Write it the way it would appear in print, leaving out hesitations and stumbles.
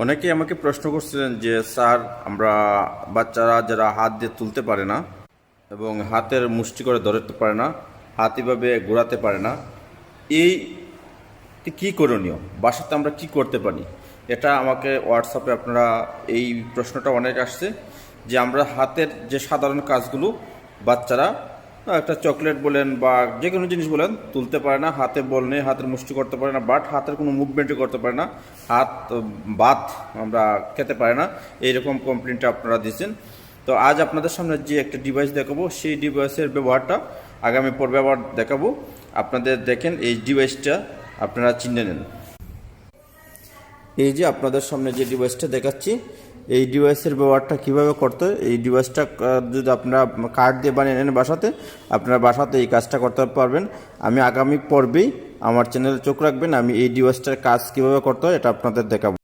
অনেকেই আমাকে প্রশ্ন করছিলেন যে স্যার, আমরা বাচ্চারা যারা হাত দিয়ে তুলতে পারে না এবং হাতের মুষ্টি করে ধরতে পারে না, হাত এভাবে ঘোরাতে পারে না, এই কি করণীয়, বাসাতে আমরা কি করতে পারি? এটা আমাকে হোয়াটসঅ্যাপে আপনারা এই প্রশ্নটা অনেক আসছে যে আমরা হাতের যে সাধারণ কাজগুলো বাচ্চারা একটা চকলেট বলেন বা যে কোনো জিনিস বলেন তুলতে পারে না, হাতে বল নেই, হাতের মুষ্টি করতে পারে না, বাট হাতের কোনো মুভমেন্টই করতে পারে না, হাত ভাত আমরা খেতে পারে না, এইরকম কমপ্লেনটা আপনারা দিয়েছেন। তো আজ আপনাদের সামনে যে একটা ডিভাইস দেখাবো, সেই ডিভাইসের ব্যবহারটা আগামী পর্বে আবার দেখাবো। আপনাদের দেখেন এই ডিভাইসটা আপনারা চিনে নেন। এই যে আপনাদের সামনে যে ডিভাইসটা দেখাচ্ছি, এই ডিভাইসের ব্যবহারটা কিভাবে করতে হয়, এই ডিভাইসটা যদি আপনারা কার্ড দিয়ে বানিয়ে নেন বাসাতে, আপনারা বাসাতে এই কাজটা করতে পারবেন। আমি আগামী পর্বেই আমার চ্যানেলে চোখ রাখবেন, আমি এই ডিভাইসটার কাজ কিভাবে করতে হয় এটা আপনাদের দেখাবো।